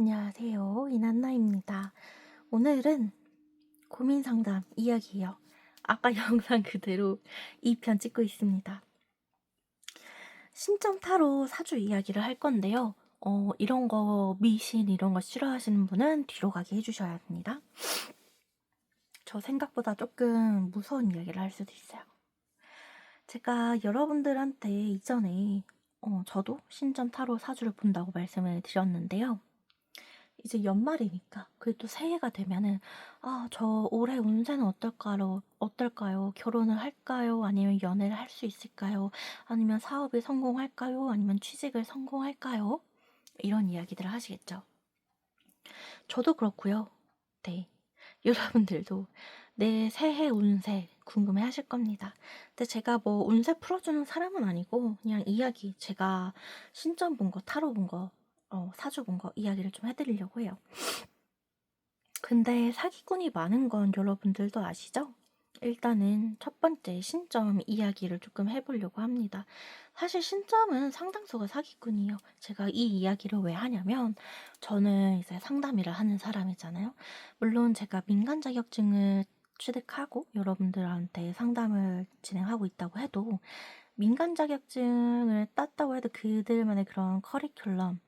안녕하세요. 이난나입니다. 오늘은 고민 상담 이야기예요. 아까 영상 그대로 2편 찍고 있습니다. 신점 타로 사주 이야기를 할 건데요. 이런 거 미신 이런 거 싫어하시는 분은 뒤로 가게 해주셔야 합니다. 저 생각보다 조금 무서운 이야기를 할 수도 있어요. 제가 여러분들한테 이전에 저도 신점 타로 사주를 본다고 말씀을 드렸는데요. 이제 연말이니까 그리고 또 새해가 되면은 저 올해 운세는 어떨까요? 결혼을 할까요? 아니면 연애를 할 수 있을까요? 아니면 사업이 성공할까요? 아니면 취직을 성공할까요? 이런 이야기들을 하시겠죠. 저도 그렇고요. 네. 여러분들도 내 새해 운세 궁금해 하실 겁니다. 근데 제가 뭐 운세 풀어주는 사람은 아니고 그냥 이야기 제가 신점 본 거, 타로 본 거, 사주 본 거 이야기를 좀 해드리려고 해요. 근데 사기꾼이 많은 건 여러분들도 아시죠? 일단은 첫 번째 신점 이야기를 조금 해보려고 합니다. 사실 신점은 상당수가 사기꾼이에요. 제가 이 이야기를 왜 하냐면 저는 이제 상담 일을 하는 사람이잖아요. 물론 제가 민간 자격증을 취득하고 여러분들한테 상담을 진행하고 있다고 해도 민간 자격증을 땄다고 해도 그들만의 그런 커리큘럼,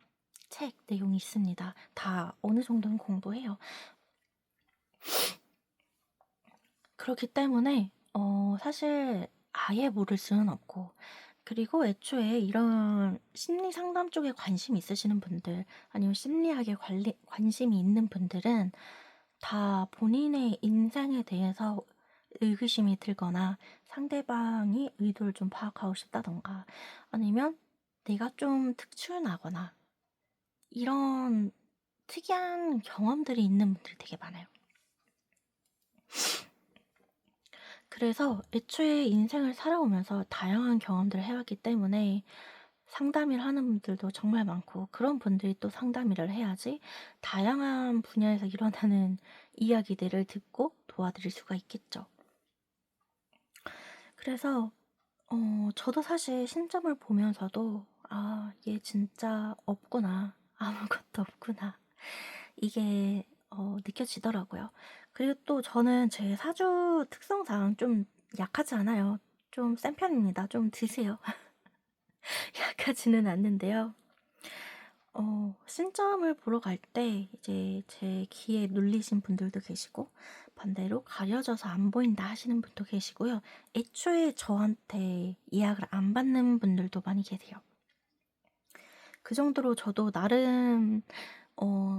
책 내용이 있습니다. 다 어느 정도는 공부해요. 그렇기 때문에 사실 아예 모를 수는 없고, 그리고 애초에 이런 심리 상담 쪽에 관심 있으시는 분들 아니면 심리학에 관심이 있는 분들은 다 본인의 인생에 대해서 의구심이 들거나 상대방이 의도를 좀 파악하고 싶다던가 아니면 내가 좀 특출나거나 이런 특이한 경험들이 있는 분들이 되게 많아요. 그래서 애초에 인생을 살아오면서 다양한 경험들을 해왔기 때문에 상담을 하는 분들도 정말 많고, 그런 분들이 또 상담을 해야지 다양한 분야에서 일어나는 이야기들을 듣고 도와드릴 수가 있겠죠. 그래서 저도 사실 신점을 보면서도 얘 진짜 없구나. 아무것도 없구나. 이게 느껴지더라고요. 그리고 또 저는 제 사주 특성상 좀 약하지 않아요. 좀 센 편입니다. 좀 드세요. 약하지는 않는데요. 신점을 보러 갈 때 이제 제 귀에 눌리신 분들도 계시고 반대로 가려져서 안 보인다 하시는 분도 계시고요. 애초에 저한테 예약을 안 받는 분들도 많이 계세요. 그 정도로 저도 나름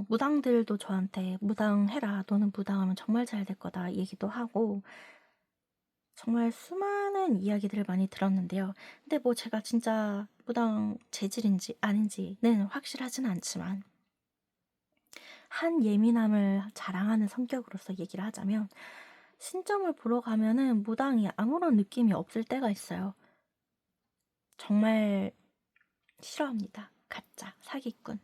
무당들도 저한테 "무당해라. 너는 무당하면 정말 잘 될 거다." 얘기도 하고 정말 수많은 이야기들을 많이 들었는데요. 근데 뭐 제가 진짜 무당 재질인지 아닌지는 확실하진 않지만 한 예민함을 자랑하는 성격으로서 얘기를 하자면 신점을 보러 가면은 무당이 아무런 느낌이 없을 때가 있어요. 정말 싫어합니다. 가짜, 사기꾼.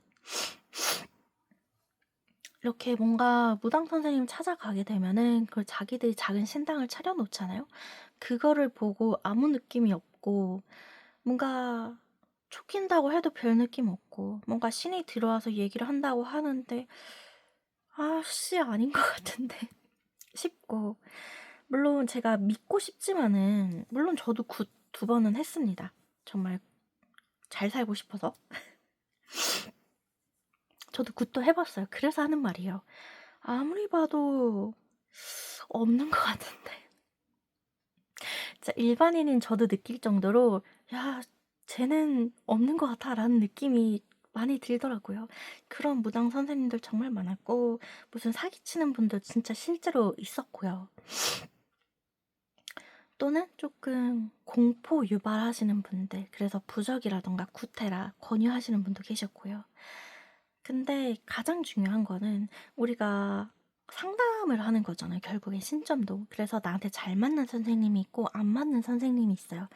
이렇게 뭔가 무당 선생님 찾아가게 되면은 그걸 자기들이 작은 신당을 차려 놓잖아요. 그거를 보고 아무 느낌이 없고 뭔가 촉힌다고 해도 별 느낌 없고 뭔가 신이 들어와서 얘기를 한다고 하는데 아씨 아닌 것 같은데 싶고, 물론 제가 믿고 싶지만은 물론 저도 굿 2번은 했습니다. 정말 잘 살고 싶어서. 저도 굿도 해 봤어요. 그래서 하는 말이에요. 아무리 봐도 없는 것 같은데. 진짜 일반인인 저도 느낄 정도로 '야 쟤는 없는 것 같아.'라는 느낌이 많이 들더라고요. 그런 무당 선생님들 정말 많았고 무슨 사기치는 분도 진짜 실제로 있었고요. 또는 조금 공포 유발하시는 분들, 그래서 부적이라든가 구테라 권유하시는 분도 계셨고요. 근데 가장 중요한 거는 우리가 상담을 하는 거잖아요, 결국엔 신점도. 그래서 나한테 잘 맞는 선생님이 있고 안 맞는 선생님이 있어요.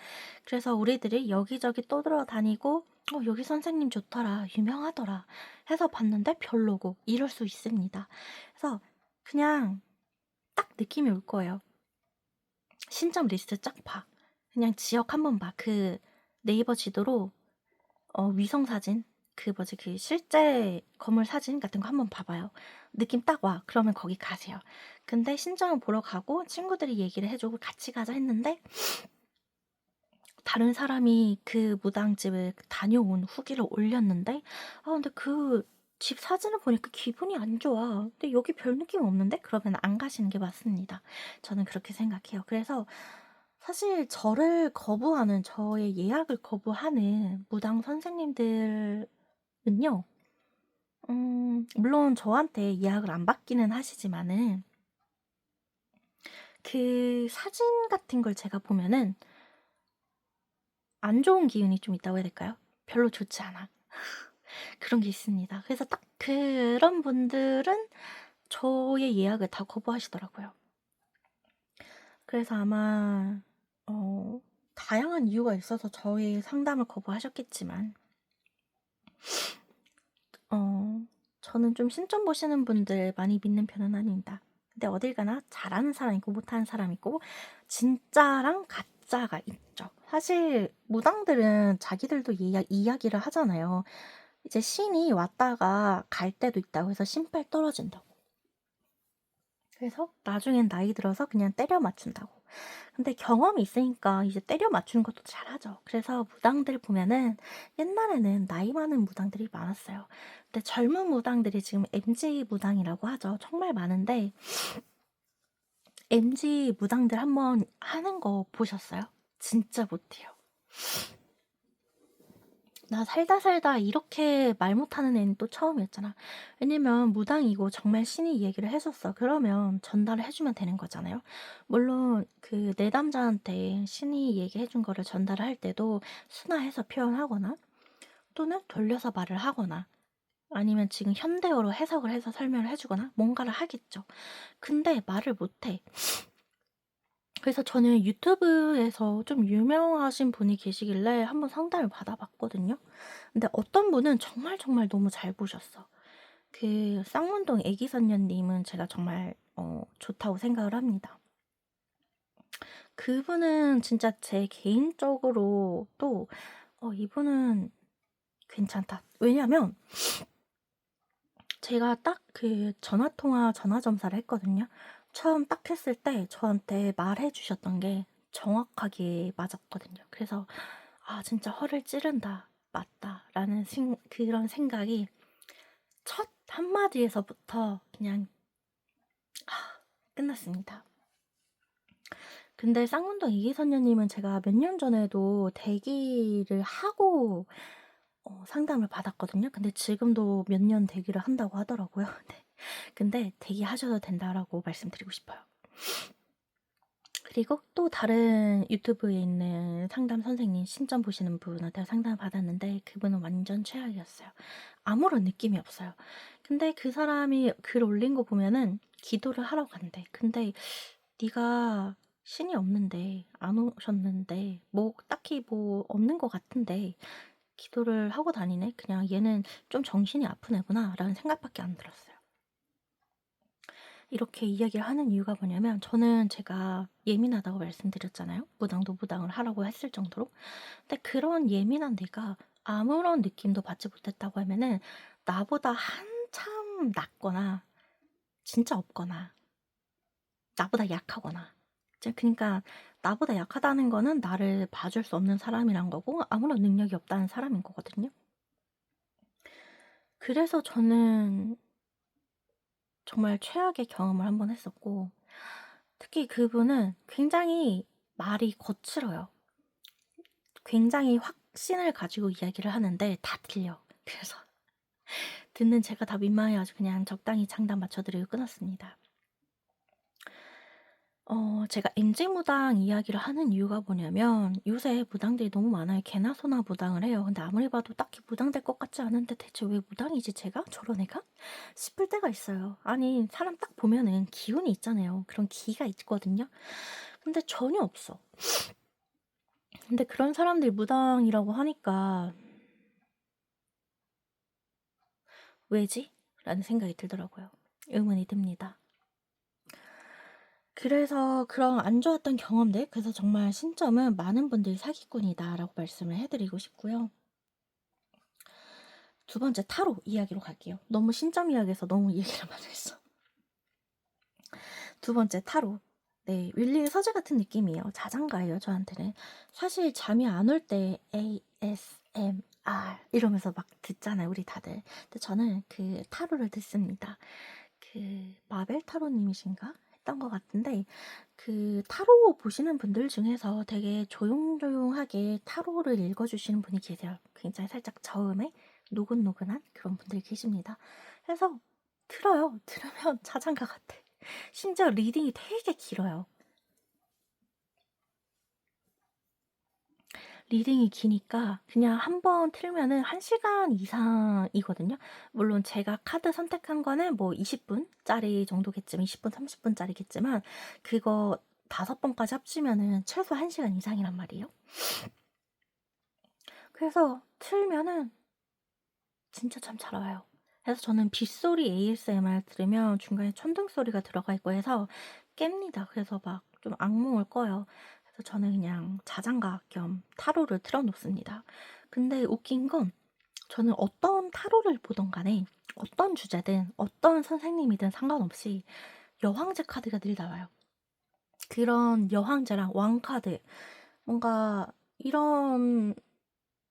그래서 우리들이 여기저기 떠돌아다니고 여기 선생님 좋더라, 유명하더라 해서 봤는데 별로고 이럴 수 있습니다. 그래서 그냥 딱 느낌이 올 거예요. 신점 리스트 쫙 봐. 그냥 지역 한번 봐. 그 네이버 지도로 위성 사진 그 뭐지 그 실제 건물 사진 같은 거 한번 봐 봐요. 느낌 딱 와. 그러면 거기 가세요. 근데 신점을 보러 가고 친구들이 얘기를 해 주고 "같이 가자." 했는데 다른 사람이 그 무당집을 다녀온 후기를 올렸는데 근데 그 집 사진을 보니까 기분이 안 좋아. 근데 여기 별 느낌 없는데? 그러면 안 가시는 게 맞습니다. 저는 그렇게 생각해요. 그래서 사실 저를 거부하는 저의 예약을 거부하는 무당 선생님들은요. 물론 저한테 예약을 안 받기는 하시지만은 그 사진 같은 걸 제가 보면은 안 좋은 기운이 좀 있다고 해야 될까요? 별로 좋지 않아. 그런 게 있습니다. 그래서 딱 그런 분들은 저의 예약을 다 거부하시더라고요. 그래서 아마 다양한 이유가 있어서 저의 상담을 거부하셨겠지만 저는 좀 신점 보시는 분들 많이 믿는 편은 아닙니다. 근데 어딜 가나 잘하는 사람 있고 못하는 사람 있고 진짜랑 가짜가 있죠. 사실 무당들은 자기들도 이야기를 하잖아요. 이제 신이 왔다가 갈 때도 있다고 해서 신발 떨어진다고. 그래서 나중엔 나이 들어서 그냥 때려 맞춘다고. 근데 경험이 있으니까 이제 때려 맞추는 것도 잘하죠. 그래서 무당들 보면은 옛날에는 나이 많은 무당들이 많았어요. 근데 젊은 무당들이 지금 MZ 무당이라고 하죠. 정말 많은데 MZ 무당들 한번 하는 거 보셨어요? 진짜 못해요. 나 살다 살다 이렇게 말 못하는 애는 또 처음이었잖아. 왜냐면 무당이고 정말 신이 얘기를 해줬어. 그러면 전달을 해주면 되는 거잖아요. 물론 그 내담자한테 신이 얘기해준 거를 전달을 할 때도 순화해서 표현하거나 또는 돌려서 말을 하거나 아니면 지금 현대어로 해석을 해서 설명을 해주거나 뭔가를 하겠죠. 근데 말을 못해. 그래서 저는 유튜브에서 좀 유명하신 분이 계시길래 한번 상담을 받아봤거든요. 근데 어떤 분은 정말 정말 너무 잘 보셨어. 그 쌍문동 애기선녀님은 제가 정말 좋다고 생각을 합니다. 그분은 진짜 제 개인적으로 또 이분은 괜찮다. 왜냐면 제가 딱 그 전화통화 전화점사를 했거든요. 처음 딱 했을 때 저한테 말해 주셨던 게 정확하게 맞았거든요. 그래서 '아 진짜 허를 찌른다. 맞다.'라는 그런 생각이 첫 한마디에서부터 그냥 끝났습니다. 근데 쌍문동 이기선녀님은 제가 몇 년 전에도 대기를 하고 상담을 받았거든요. 근데 지금도 몇 년 대기를 한다고 하더라고요. 네. 근데 "대기하셔도 된다."라고 말씀드리고 싶어요. 그리고 또 다른 유튜브에 있는 상담 선생님 신점 보시는 분한테 상담을 받았는데 그분은 완전 최악이었어요. 아무런 느낌이 없어요. 근데 그 사람이 글 올린 거 보면은 기도를 하러 간대. 근데 "네가 신이 없는데 안 오셨는데 뭐 딱히 뭐 없는 것 같은데 기도를 하고 다니네? 그냥 얘는 좀 정신이 아픈 애구나."라는 생각밖에 안 들었어요. 이렇게 이야기를 하는 이유가 뭐냐면 저는 제가 예민하다고 말씀드렸잖아요. 무당도 무당을 하라고 했을 정도로. 근데 그런 예민한 내가 아무런 느낌도 받지 못했다고 하면은 나보다 한참 낮거나 진짜 없거나 나보다 약하거나 그러니까 나보다 약하다는 거는 나를 봐줄 수 없는 사람이란 거고 아무런 능력이 없다는 사람인 거거든요. 그래서 저는 정말 최악의 경험을 한번 했었고 특히 그분은 굉장히 말이 거칠어요. 굉장히 확신을 가지고 이야기를 하는데 다 틀려. 그래서 듣는 제가 다 민망해 가지고 그냥 적당히 장단 맞춰 드리고 끊었습니다. 제가 MG 무당 이야기를 하는 이유가 뭐냐면 요새 무당들이 너무 많아요. 개나 소나 무당을 해요. 근데 아무리 봐도 딱히 무당 될 것 같지 않은데 대체 왜 무당이지 제가? 저런 애가? 싶을 때가 있어요. 아니 사람 딱 보면은 기운이 있잖아요. 그런 기가 있거든요. 근데 전혀 없어. 근데 그런 사람들이 무당이라고 하니까 '왜지?' 라는 생각이 들더라고요. 의문이 듭니다. 그래서 그런 안 좋았던 경험들 그래서 정말 신점은 많은 분들이 사기꾼이다라고 말씀을 해 드리고 싶고요. 두 번째 타로 이야기로 갈게요. 너무 신점 이야기에서 너무 얘기를 많이 했어. 두 번째 타로. 네, 윌리의 서재 같은 느낌이에요. 자장가예요, 저한테는. 사실 잠이 안 올 때 ASMR 이러면서 막 듣잖아요, 우리 다들. 근데 저는 그 타로를 듣습니다. 그 마벨 타로님이신가? 했던 것 같은데 그 타로 보시는 분들 중에서 되게 조용조용하게 타로를 읽어주시는 분이 계세요. 굉장히 살짝 저음에 노근노근한 그런 분들이 계십니다. 그래서 들어요. 들으면 자장가 같아. 심지어 리딩이 되게 길어요. 리딩이 기니까 그냥 한번 틀면은 1시간 이상이거든요. 물론 제가 카드 선택한 거는 뭐 20분짜리 정도겠지만 20분, 30분짜리겠지만 그거 5번까지 합치면은 최소 1시간 이상이란 말이에요. 그래서 틀면은 진짜 참 잘 와요. 그래서 저는 빗소리 ASMR 들으면 중간에 천둥 소리가 들어가 있고 해서 깹니다. 그래서 막 좀 악몽을 꿔요. 그래서 저는 그냥 자장가 겸 타로를 틀어놓습니다. 근데 웃긴 건 저는 어떤 타로를 보던 간에 어떤 주제든 어떤 선생님이든 상관없이 여황제 카드가 늘 나와요. 그런 여황제랑 왕카드 뭔가 이런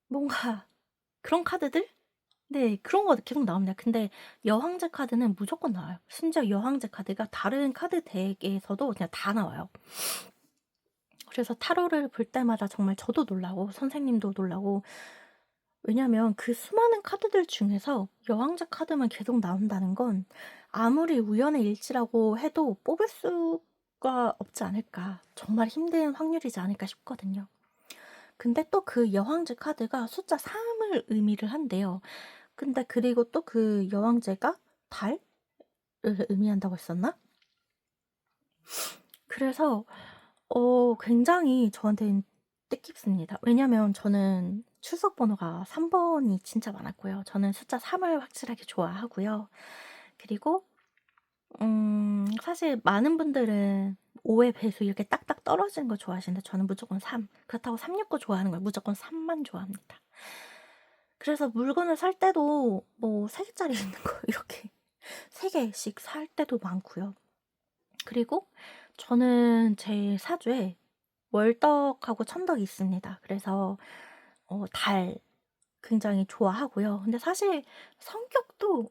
뭔가 그런 카드들? 네. 그런 거 계속 나옵니다. 근데 여황제 카드는 무조건 나와요. 심지어 여황제 카드가 다른 카드 덱에서도 그냥 다 나와요. 그래서 타로를 볼 때마다 정말 저도 놀라고 선생님도 놀라고 왜냐면 그 수많은 카드들 중에서 여왕자 카드만 계속 나온다는 건 아무리 우연의 일치라고 해도 뽑을 수가 없지 않을까. 정말 힘든 확률이지 않을까 싶거든요. 근데 또 그 여왕제 카드가 숫자 3을 의미를 한대요. 근데 그리고 또 그 여왕제가 달을 의미한다고 했었나? 그래서 굉장히 저한테는 뜻깊습니다. 왜냐면 저는 출석 번호가 3번이 진짜 많았고요. 저는 숫자 3을 확실하게 좋아하고요. 그리고 사실 많은 분들은 5의 배수 이렇게 딱딱 떨어지는 거 좋아하시는데 저는 무조건 3. 그렇다고 369 좋아하는 거예요. 무조건 3만 좋아합니다. 그래서 물건을 살 때도 뭐 3개짜리 있는 거 이렇게 3개씩 살 때도 많고요. 그리고 저는 제 사주에 월덕하고 천덕이 있습니다. 그래서 달 굉장히 좋아하고요. 근데 사실 성격도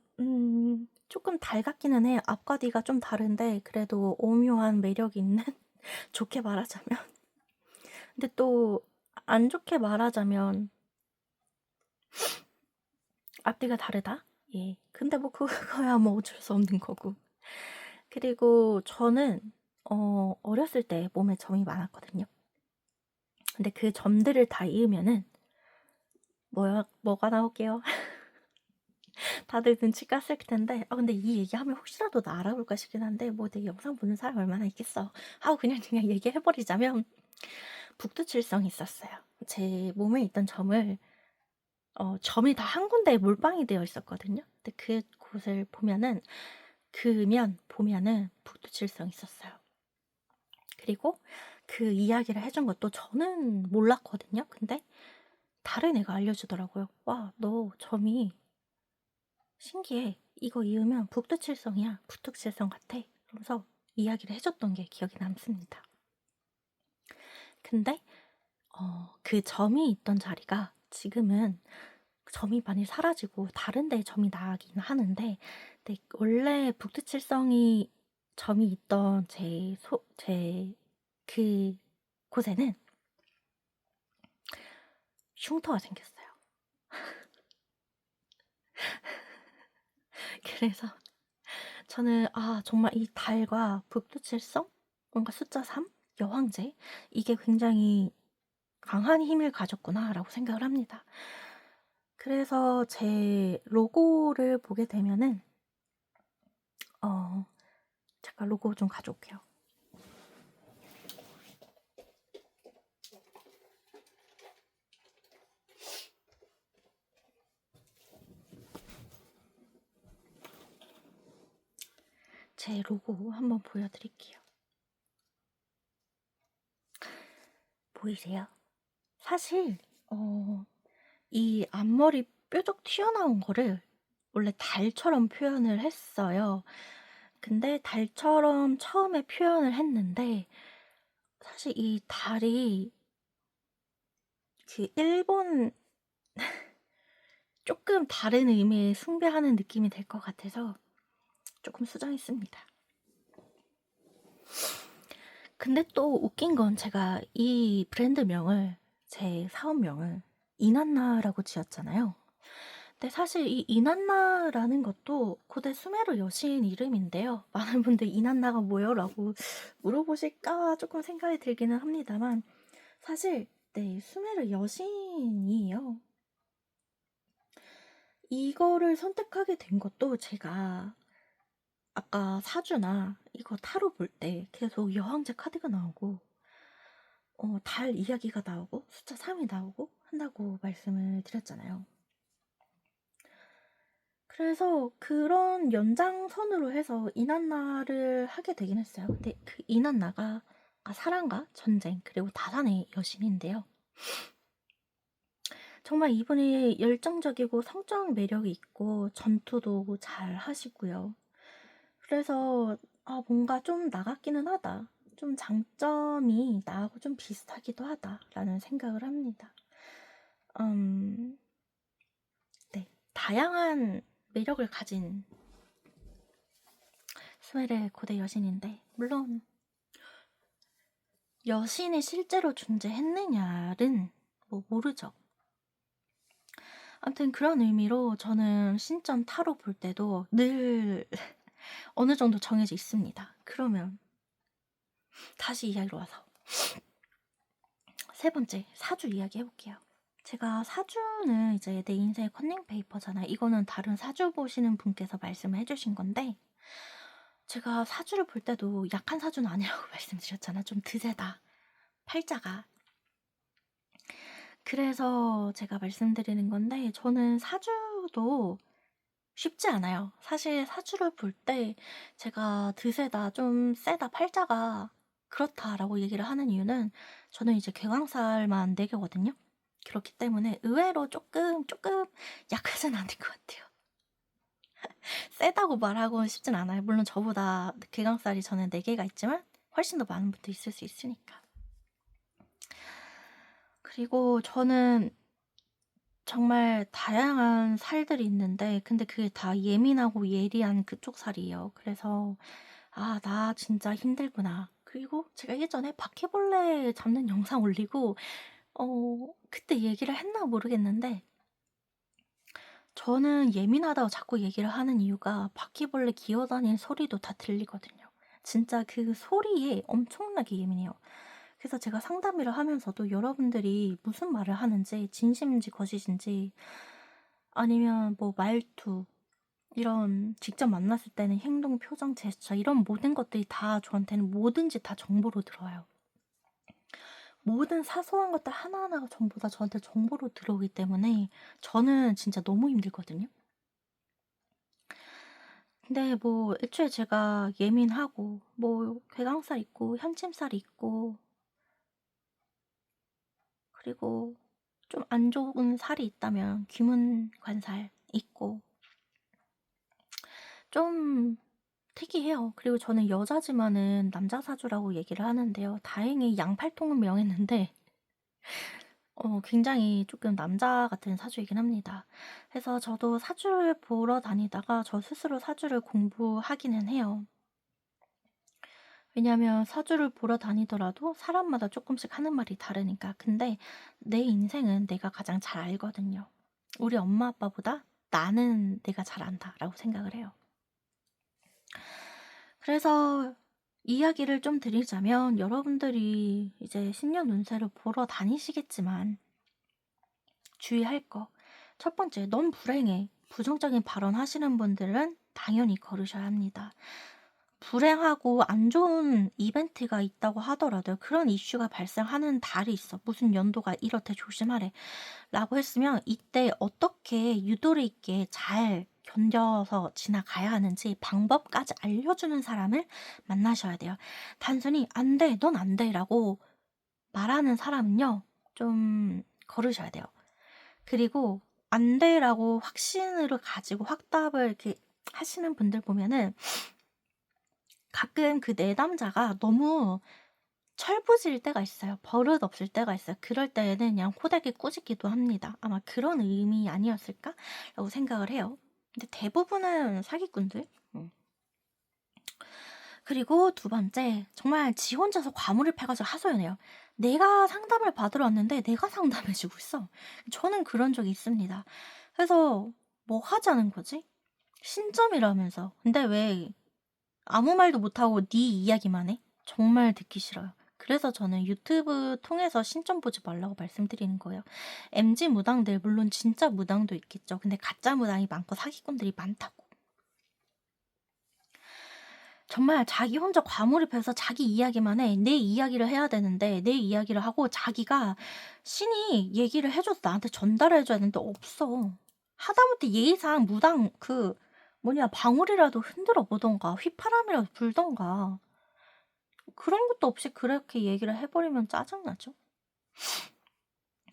조금 달 같기는 해요. 앞과 뒤가 좀 다른데 그래도 오묘한 매력이 있는 좋게 말하자면 근데 또 안 좋게 말하자면 앞뒤가 다르다? 예. 근데 뭐 그거야 뭐 어쩔 수 없는 거고. 그리고 저는 어렸을 때 몸에 점이 많았거든요. 근데 그 점들을 다 이으면은 뭐가 나올게요? 다들 눈치 깠을 텐데 근데 이 얘기하면 혹시라도 나 알아볼까 싶긴 한데 뭐 내 영상 보는 사람 얼마나 있겠어 하고 그냥 얘기해 버리자면 북두칠성이 있었어요. 제 몸에 있던 점을 점이 다 한 군데에 몰빵이 되어 있었거든요. 근데 그곳을 보면은 보면은 북두칠성이 있었어요. 그리고 그 이야기를 해준 것도 저는 몰랐거든요. 근데 다른 애가 알려주더라고요. 와, 너 점이 신기해. 이거 이으면 북두칠성이야. 북두칠성 같아. 그러면서 이야기를 해줬던 게 기억이 남습니다. 근데 그 점이 있던 자리가 지금은 점이 많이 사라지고 다른 데 점이 나긴 하는데 근데 원래 북두칠성이 점이 있던 제 그 곳에는 흉터가 생겼어요. 그래서 저는 정말 이 달과 북두칠성 뭔가 숫자 3 여황제 이게 굉장히 강한 힘을 가졌구나라고 생각을 합니다. 그래서 제 로고를 보게 되면은 잠깐 로고 좀 가져올게요. 제 로고 한번 보여드릴게요. 보이세요? 사실 이 앞머리 뾰족 튀어나온 거를 원래 달처럼 표현을 했어요. 근데 달처럼 처음에 표현을 했는데 사실 이 달이 그 일본 조금 다른 의미의 숭배하는 느낌이 될 것 같아서 조금 수정했습니다. 근데 또 웃긴 건 제가 이 브랜드명을 제 사업명을 이난나라고 지었잖아요. 근데 사실 이 이난나라는 것도 고대 수메르 여신 이름인데요. 많은 분들이 이난나가 뭐예요? 라고 물어보실까 조금 생각이 들기는 합니다만 사실 네, 수메르 여신이에요. 이거를 선택하게 된 것도 제가 아까 사주나 이거 타로 볼 때 계속 여왕제 카드가 나오고 달 이야기가 나오고 숫자 3이 나오고 한다고 말씀을 드렸잖아요. 그래서 그런 연장선으로 해서 이난나를 하게 되긴 했어요. 근데 그 이난나가 사랑과 전쟁 그리고 다산의 여신인데요. 정말 이분이 열정적이고 성적 매력이 있고 전투도 잘 하시고요. 그래서 뭔가 좀 나같기는 하다. 좀 장점이 나하고 좀 비슷하기도 하다라는 생각을 합니다. 네, 다양한 매력을 가진 스멜의 고대 여신인데 물론 여신이 실제로 존재했느냐는 뭐 모르죠. 아무튼 그런 의미로 저는 신점 타로 볼 때도 늘 어느 정도 정해져 있습니다. 그러면 다시 이야기로 와서 세 번째 사주 이야기 해볼게요. 제가 사주는 이제 내 인생의 컨닝 페이퍼잖아요. 이거는 다른 사주 보시는 분께서 말씀을 해주신 건데 제가 사주를 볼 때도 약한 사주는 아니라고 말씀드렸잖아. 좀 드세다. 팔자가. 그래서 제가 말씀드리는 건데 저는 사주도 쉽지 않아요. 사실 사주를 볼 때 제가 드세다, 좀 세다, 팔자가 그렇다라고 얘기를 하는 이유는 저는 이제 개강살만 4개거든요. 그렇기 때문에 의외로 조금 약하진 않은 것 같아요. 세다고 말하고 싶진 않아요. 물론 저보다 개강살이 저는 4개가 있지만 훨씬 더 많은 분도 있을 수 있으니까. 그리고 저는 정말 다양한 살들이 있는데 근데 그게 다 예민하고 예리한 그쪽 살이에요. 그래서 '아 나 진짜 힘들구나.' 그리고 제가 예전에 바퀴벌레 잡는 영상 올리고 그때 얘기를 했나 모르겠는데 저는 예민하다고 자꾸 얘기를 하는 이유가 바퀴벌레 기어다니는 소리도 다 들리거든요. 진짜 그 소리에 엄청나게 예민해요. 그래서 제가 상담을 하면서도 여러분들이 무슨 말을 하는지 진심인지 거짓인지 아니면 뭐 말투 이런 직접 만났을 때는 행동, 표정, 제스처 이런 모든 것들이 다 저한테는 뭐든지 다 정보로 들어와요. 모든 사소한 것들 하나하나가 전부 다 저한테 정보로 들어오기 때문에 저는 진짜 너무 힘들거든요. 근데 뭐 애초에 제가 예민하고 뭐 괴강살 있고 현침살 있고 그리고 좀 안 좋은 살이 있다면 귀문관살 있고 좀 특이해요. 그리고 저는 여자지만은 남자 사주라고 얘기를 하는데요. 다행히 양팔통은 명했는데 굉장히 조금 남자 같은 사주이긴 합니다. 그래서 저도 사주를 보러 다니다가 저 스스로 사주를 공부하기는 해요. 왜냐하면 사주를 보러 다니더라도 사람마다 조금씩 하는 말이 다르니까. 근데 내 인생은 내가 가장 잘 알거든요. 우리 엄마 아빠보다 나는 내가 잘 안다라고 생각을 해요. 그래서 이야기를 좀 드리자면 여러분들이 이제 신년 운세를 보러 다니시겠지만 주의할 거. 첫 번째, 넌 불행해. 부정적인 발언 하시는 분들은 당연히 거르셔야 합니다. 불행하고 안 좋은 이벤트가 있다고 하더라도 그런 이슈가 발생하는 달이 있어. 무슨 연도가 이렇대 조심하래. 라고 했으면 이때 어떻게 유도리 있게 잘 견뎌서 지나가야 하는지 방법까지 알려주는 사람을 만나셔야 돼요. 단순히 안 돼, 넌 안 돼 라고 말하는 사람은요, 좀 거르셔야 돼요. 그리고 안 돼라고 확신으로 가지고 확답을 이렇게 하시는 분들 보면은 가끔 그 내담자가 너무 철부지일 때가 있어요. 버릇없을 때가 있어요. 그럴 때에는 그냥 호되게 꾸짖기도 합니다. 아마 그런 의미 아니었을까라고 생각을 해요. 근데 대부분은 사기꾼들. 그리고 두 번째, 정말 지 혼자서 과몰입 해가지고 하소연해요. 내가 상담을 받으러 왔는데 내가 상담해주고 있어. 저는 그런 적이 있습니다. 그래서 뭐 하자는 거지? 신점이라면서. 근데 왜 아무 말도 못하고 네 이야기만 해? 정말 듣기 싫어요. 그래서 저는 유튜브 통해서 신점 보지 말라고 말씀드리는 거예요. MZ 무당들 물론 진짜 무당도 있겠죠. 근데 가짜 무당이 많고 사기꾼들이 많다고. 정말 자기 혼자 과몰입해서 자기 이야기만 해. 내 이야기를 해야 되는데 내 이야기를 하고 자기가 신이 얘기를 해줘서 나한테 전달해 줘야 되는데 없어. 하다못해 예의상 무당 방울이라도 흔들어 보던가 휘파람이라도 불던가 그런 것도 없이 그렇게 얘기를 해버리면 짜증나죠.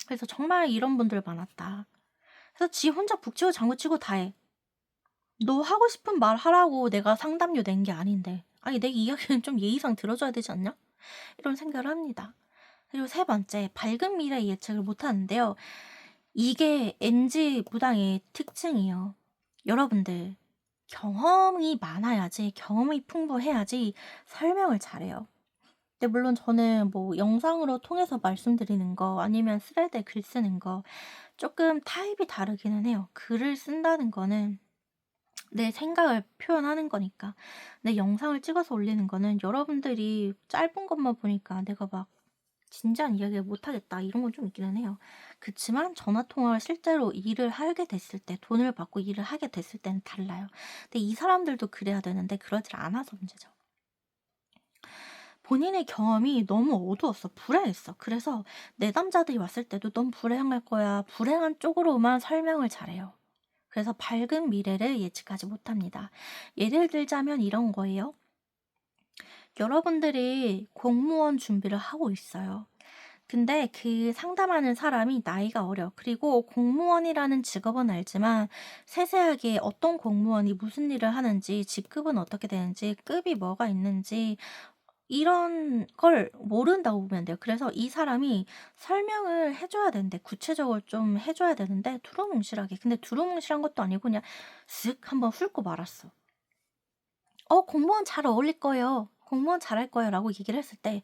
그래서 정말 이런 분들 많았다. 그래서 지 혼자 북치고 장구치고 다 해. 너 하고 싶은 말 하라고 내가 상담료 낸 게 아닌데. 아니 내 이야기는 좀 예의상 들어줘야 되지 않냐? 이런 생각을 합니다. 그리고 세 번째, 밝은 미래 예측을 못하는데요. 이게 NG 무당의 특징이에요. 여러분들 경험이 많아야지, 경험이 풍부해야지 설명을 잘해요. 근데 물론 저는 뭐 영상으로 통해서 말씀드리는 거 아니면 스레드에 글 쓰는 거 조금 타입이 다르기는 해요. 글을 쓴다는 거는 내 생각을 표현하는 거니까. 내 영상을 찍어서 올리는 거는 여러분들이 짧은 것만 보니까 내가 막 진지한 이야기를 못하겠다 이런 건 좀 있기는 해요. 그치만 전화통화를 실제로 일을 하게 됐을 때 돈을 받고 일을 하게 됐을 때는 달라요. 근데 이 사람들도 그래야 되는데 그러질 않아서 문제죠. 본인의 경험이 너무 어두웠어. 불행했어. 그래서 내담자들이 왔을 때도 넌 불행할 거야. 불행한 쪽으로만 설명을 잘해요. 그래서 밝은 미래를 예측하지 못합니다. 예를 들자면 이런 거예요. 여러분들이 공무원 준비를 하고 있어요. 근데 그 상담하는 사람이 나이가 어려. 그리고 공무원이라는 직업은 알지만 세세하게 어떤 공무원이 무슨 일을 하는지, 직급은 어떻게 되는지, 급이 뭐가 있는지 이런 걸 모른다고 보면 돼요. 그래서 이 사람이 설명을 해줘야 되는데 구체적으로 좀 해줘야 되는데 두루뭉실하게. 근데 두루뭉실한 것도 아니고 그냥 쓱 한번 훑고 말았어. 공무원 잘 어울릴 거예요. 공무원 잘할 거예요. 라고 얘기를 했을 때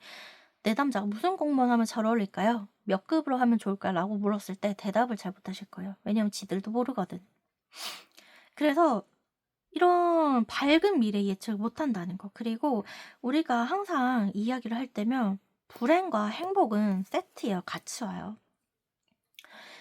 내담자가 무슨 공무원 하면 잘 어울릴까요? 몇 급으로 하면 좋을까요? 라고 물었을 때 대답을 잘 못하실 거예요. 왜냐면 지들도 모르거든. 그래서 이런 밝은 미래 예측을 못한다는 거. 그리고 우리가 항상 이야기를 할 때면 불행과 행복은 세트예요. 같이 와요.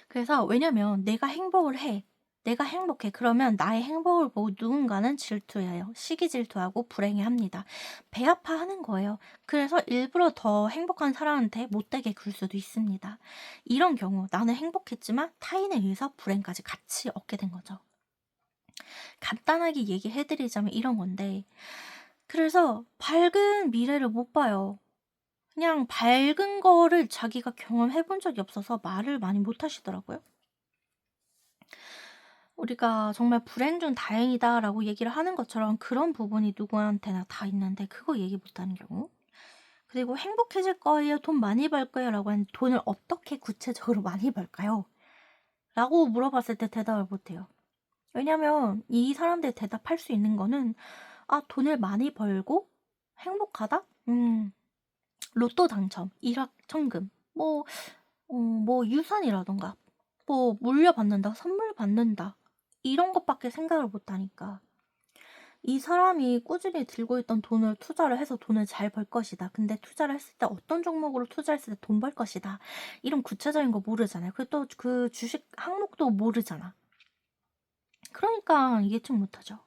그래서 왜냐면 내가 행복을 해. 내가 행복해. 그러면 나의 행복을 보고 누군가는 질투해요. 시기 질투하고 불행해합니다. 배 아파하는 거예요. 그래서 일부러 더 행복한 사람한테 못되게 굴 수도 있습니다. 이런 경우 나는 행복했지만 타인에 의해서 불행까지 같이 얻게 된 거죠. 간단하게 얘기해드리자면 이런 건데 그래서 밝은 미래를 못 봐요. 그냥 밝은 거를 자기가 경험해 본 적이 없어서 말을 많이 못 하시더라고요. 우리가 정말 불행 중 다행이다라고 얘기를 하는 것처럼 그런 부분이 누구한테나 다 있는데 그거 얘기 못하는 경우. 그리고 행복해질 거예요, 돈 많이 벌 거예요 라고 하는데 돈을 어떻게 구체적으로 많이 벌까요? 라고 물어봤을 때 대답을 못해요. 왜냐면 이 사람들 대답할 수 있는 거는 돈을 많이 벌고 행복하다? 로또 당첨, 일확천금, 뭐 유산이라던가, 뭐 물려받는다, 선물 받는다 이런 것밖에 생각을 못하니까 이 사람이 꾸준히 들고 있던 돈을 투자를 해서 돈을 잘 벌 것이다. 근데 투자를 했을 때 어떤 종목으로 투자했을 때 돈 벌 것이다. 이런 구체적인 거 모르잖아요. 그리고 또 그 주식 항목도 모르잖아. 그러니까 예측 못하죠.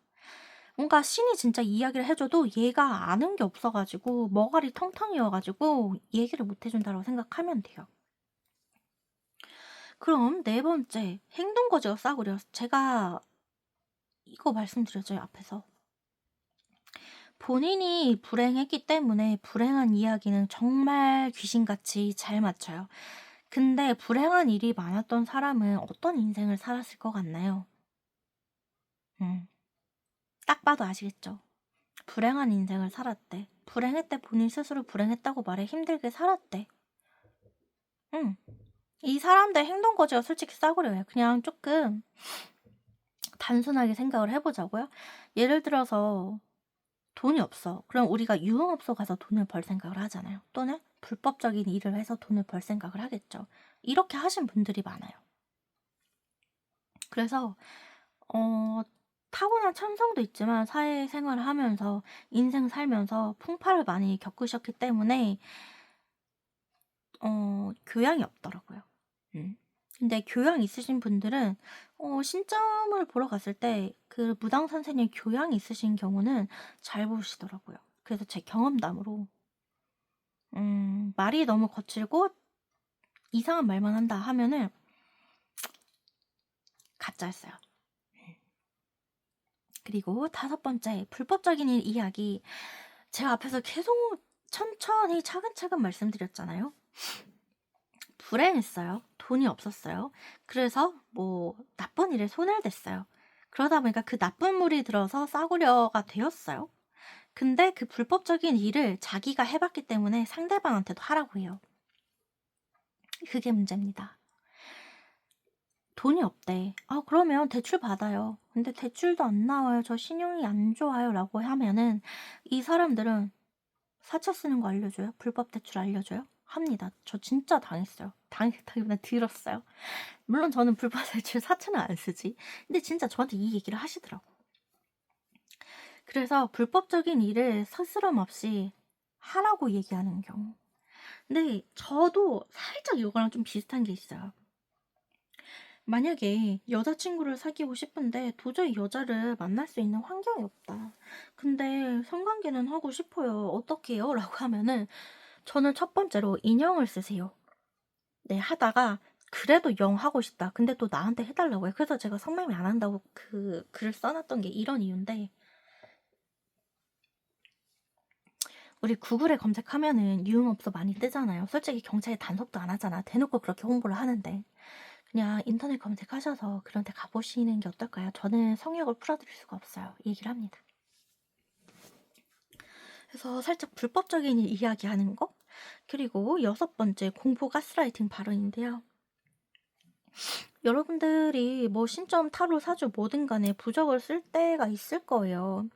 뭔가 신이 진짜 이야기를 해줘도 얘가 아는 게 없어가지고 머가리 텅텅이어가지고 얘기를 못 해준다고 생각하면 돼요. 그럼 네 번째, 행동거지가 싸구려. 제가 이거 말씀드렸죠, 앞에서. 본인이 불행했기 때문에 불행한 이야기는 정말 귀신같이 잘 맞춰요. 근데 불행한 일이 많았던 사람은 어떤 인생을 살았을 것 같나요? 음. 딱 봐도 아시겠죠? 불행한 인생을 살았대. 불행했대. 본인 스스로 불행했다고 말해. 힘들게 살았대. 응. 이 사람들 행동 거지가 솔직히 싸구려예요. 그냥 조금 단순하게 생각을 해보자고요. 예를 들어서 돈이 없어. 그럼 우리가 유흥업소 가서 돈을 벌 생각을 하잖아요. 또는 불법적인 일을 해서 돈을 벌 생각을 하겠죠. 이렇게 하신 분들이 많아요. 그래서 어 타고난 천성도 있지만 사회생활을 하면서 인생 살면서 풍파를 많이 겪으셨기 때문에 교양이 없더라고요. 음. 근데 교양 있으신 분들은 신점을 보러 갔을 때 그 무당 선생님 교양이 있으신 경우는 잘 보시더라고요. 그래서 제 경험담으로 말이 너무 거칠고 이상한 말만 한다 하면은 가짜였어요. 그리고 5번째 불법적인 일 이야기. 제가 앞에서 계속 천천히 차근차근 말씀드렸잖아요. 불행했어요. 돈이 없었어요. 그래서 뭐 나쁜 일에 손을 댔어요. 그러다 보니까 그 나쁜 물이 들어서 싸구려가 되었어요. 근데 그 불법적인 일을 자기가 해봤기 때문에 상대방한테도 하라고 해요. 그게 문제입니다. 돈이 없대. 아, 그러면 대출 받아요. 근데 대출도 안 나와요. 저 신용이 안 좋아요. 라고 하면은 이 사람들은 사채 쓰는 거 알려줘요? 불법 대출 알려줘요? 합니다. 저 진짜 당했어요. 당했다기보다 들었어요. 물론 저는 불법 대출 사채는 안 쓰지. 근데 진짜 저한테 이 얘기를 하시더라고. 그래서 불법적인 일을 스스럼 없이 하라고 얘기하는 경우. 근데 저도 살짝 이거랑 좀 비슷한 게 있어요. 만약에 여자친구를 사귀고 싶은데 도저히 여자를 만날 수 있는 환경이 없다. 근데 성관계는 하고 싶어요. 어떻게 해요? 라고 하면은 저는 첫 번째로 인형을 쓰세요. 네, 하다가 그래도 영 하고 싶다. 근데 또 나한테 해달라고 해요. 그래서 제가 성매매 안 한다고 그 글을 써놨던 게 이런 이유인데, 우리 구글에 검색하면은 유흥업소 많이 뜨잖아요. 솔직히 경찰이 단속도 안 하잖아. 대놓고 그렇게 홍보를 하는데. 그냥 인터넷 검색하셔서 그런 데 가보시는 게 어떨까요? 저는 성욕을 풀어드릴 수가 없어요. 이 얘기를 합니다. 그래서 살짝 불법적인 이야기하는 거. 그리고 6번째 공포 가스라이팅 발언인데요. 여러분들이 뭐 신점, 타로, 사주 뭐든 간에 부적을 쓸 때가 있을 거예요.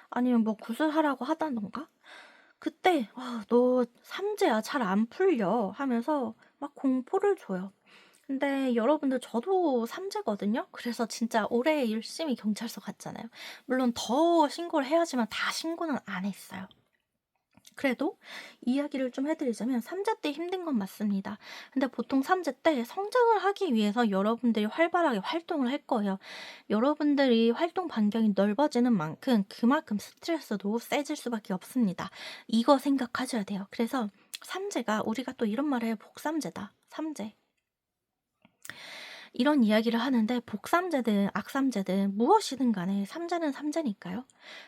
아니면 뭐 구슬하라고 하다던가. 그때 너 삼재야 잘 안 풀려 하면서 막 공포를 줘요. 근데 여러분들 저도 삼재거든요. 그래서 진짜 올해 열심히 경찰서 갔잖아요. 물론 더 신고를 해야지만 다 신고는 안 했어요. 그래도 이야기를 좀 해드리자면 삼재 때 힘든 건 맞습니다. 근데 보통 삼재 때 성장을 하기 위해서 여러분들이 활발하게 활동을 할 거예요. 여러분들이 활동 반경이 넓어지는 만큼 그만큼 스트레스도 세질 수밖에 없습니다. 이거 생각하셔야 돼요. 그래서 삼재가 우리가 또 이런 말을 해요. 복삼재다. 삼재. 이런 이야기를 하는데 복삼재든 악삼재든 무엇이든 간에 삼재는 삼재니까요.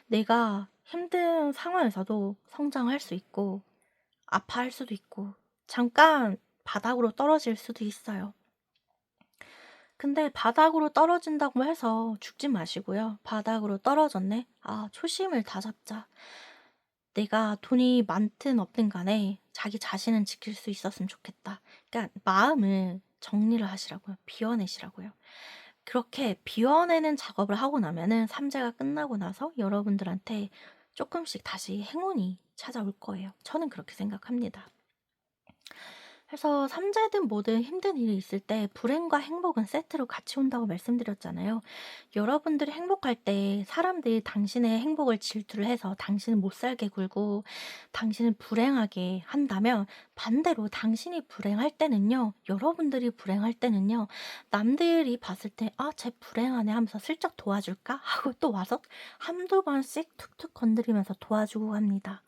내가 힘든 상황에서도 성장할 수 있고 아파할 수도 있고 잠깐 바닥으로 떨어질 수도 있어요. 근데 바닥으로 떨어진다고 해서 죽지 마시고요. 바닥으로 떨어졌네? 아, 초심을 다잡자. 내가 돈이 많든 없든 간에 자기 자신은 지킬 수 있었으면 좋겠다. 그러니까 마음을 정리를 하시라고요. 비워내시라고요. 그렇게 비워내는 작업을 하고 나면은 삼재가 끝나고 나서 여러분들한테 조금씩 다시 행운이 찾아올 거예요. 저는 그렇게 생각합니다. 그래서 삼재든 뭐든 힘든 일이 있을 때 불행과 행복은 세트로 같이 온다고 말씀드렸잖아요. 여러분들이 행복할 때 사람들이 당신의 행복을 질투를 해서 당신을 못 살게 굴고 당신을 불행하게 한다면 반대로 당신이 불행할 때는요, 여러분들이 불행할 때는요, 남들이 봤을 때, 아, 쟤 불행하네 하면서 슬쩍 도와줄까? 하고 또 와서 한두 번씩 툭툭 건드리면서 도와주고 갑니다.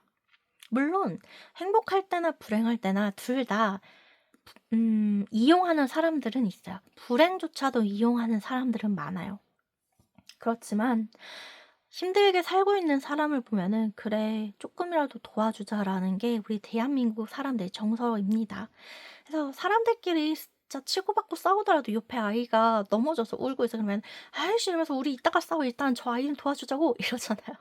물론 행복할 때나 불행할 때나 둘 다 이용하는 사람들은 있어요. 불행조차도 이용하는 사람들은 많아요. 그렇지만 힘들게 살고 있는 사람을 보면은 '그래, 조금이라도 도와주자.'라는 게 우리 대한민국 사람들의 정서입니다. 그래서 사람들끼리 진짜 치고받고 싸우더라도 옆에 아이가 넘어져서 울고 있어 그러면 "아이씨." 이러면서 "우리 이따가 싸워. 일단 저 아이는 도와주자고." 이러잖아요.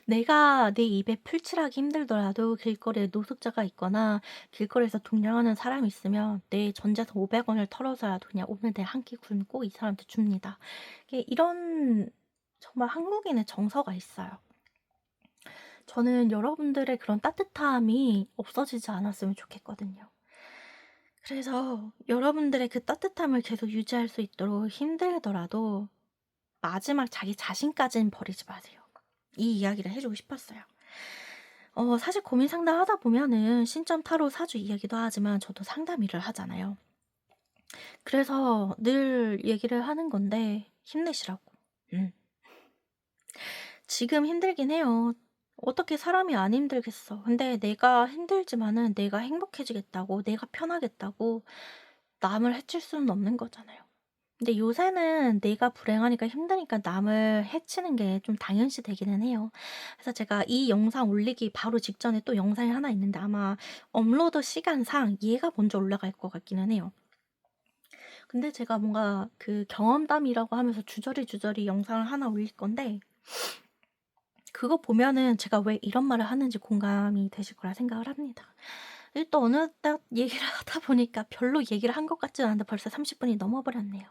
내가 내 입에 풀칠하기 힘들더라도 길거리에 노숙자가 있거나 길거리에서 동냥하는 사람이 있으면 내 전재산 500 원을 털어서라도 그냥 오늘 내 한 끼 굶고 이 사람한테 줍니다. 이게 이런 정말 한국인의 정서가 있어요. 저는 여러분들의 그런 따뜻함이 없어지지 않았으면 좋겠거든요. 그래서 여러분들의 그 따뜻함을 계속 유지할 수 있도록 힘들더라도 마지막 자기 자신까지는 버리지 마세요. 이 이야기를 해 주고 싶었어요. 사실 고민 상담하다 보면은 신점 타로 사주 이야기도 하지만 저도 상담 일을 하잖아요. 그래서 늘 얘기를 하는 건데 힘내시라고. 음. 지금 힘들긴 해요. 어떻게 사람이 안 힘들겠어. 근데 내가 힘들지만은 내가 행복해지겠다고, 내가 편하겠다고 남을 해칠 수는 없는 거잖아요. 근데 요새는 내가 불행하니까 힘드니까 남을 해치는 게 좀 당연시 되기는 해요. 그래서 제가 이 영상 올리기 바로 직전에 또 영상이 하나 있는데 아마 업로드 시간상 얘가 먼저 올라갈 것 같기는 해요. 근데 제가 뭔가 그 경험담이라고 하면서 주저리 영상을 하나 올릴 건데 그거 보면은 제가 왜 이런 말을 하는지 공감이 되실 거라 생각을 합니다. 또 어느덧 얘기를 하다 보니까 별로 얘기를 한 것 같지는 않은데 벌써 30 분이 넘어 버렸네요.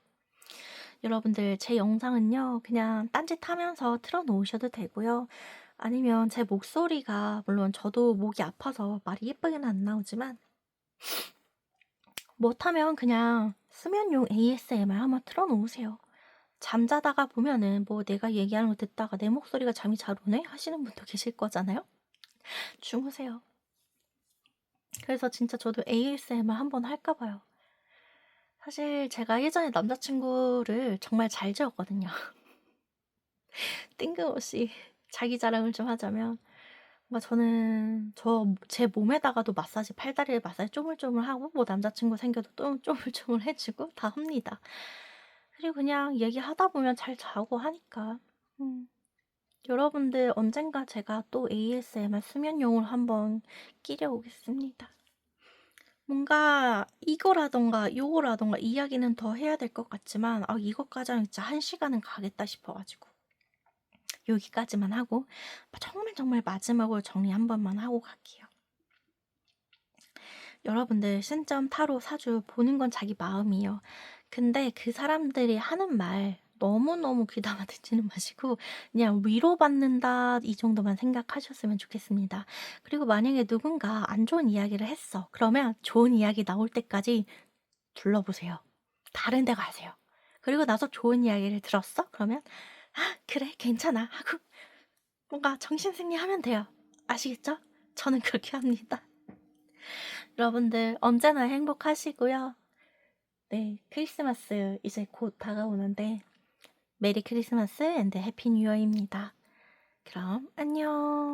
여러분들 제 영상은요. 그냥 딴짓하면서 틀어 놓으셔도 되고요. 아니면 제 목소리가 물론 저도 목이 아파서 말이 예쁘게는 안 나오지만 못하면 그냥 수면용 ASMR 한번 틀어 놓으세요. 잠자다가 보면은 뭐 '내가 얘기하는 거 듣다가 내 목소리가 잠이 잘 오네?' 하시는 분도 계실 거잖아요. 주무세요. 그래서 진짜 저도 ASMR 한번 할까 봐요. 사실 제가 예전에 남자친구를 정말 잘 지었거든요. 뜬금없이 자기 자랑을 좀 하자면 저는 제 몸에다가도 마사지 팔다리에 마사지 쪼물쪼물하고 뭐 남자친구 생겨도 또 쪼물쪼물 해 주고 다 합니다. 그리고 그냥 얘기하다 보면 잘 자고 하니까. 음. 여러분들 언젠가 제가 또 ASMR 수면용을 한번 끼려 오겠습니다. 뭔가 이거라든가 요거라든가 이야기는 더 해야 될 것 같지만 이것까지 하면 진짜 1 시간은 가겠다 싶어 가지고 여기까지만 하고 정말 마지막으로 정리 한 번만 하고 갈게요. 여러분들 신점 타로 사주 보는 건 자기 마음이에요. 근데 그 사람들이 하는 말 너무너무 귀담아 듣지는 마시고 그냥 '위로받는다.' 이 정도만 생각하셨으면 좋겠습니다. 그리고 만약에 누군가 안 좋은 이야기를 했어. 그러면 좋은 이야기 나올 때까지 둘러보세요. 다른 데 가세요. 그리고 나서 좋은 이야기를 들었어? 그러면 '아 그래 괜찮아.' 하고 뭔가 정신승리하면 돼요. 아시겠죠? 저는 그렇게 합니다. 여러분들 언제나 행복하시고요. 네, 크리스마스 이제 곧 다가오는데 메리 크리스마스 앤드 해피 뉴 이어입니다. 그럼 안녕.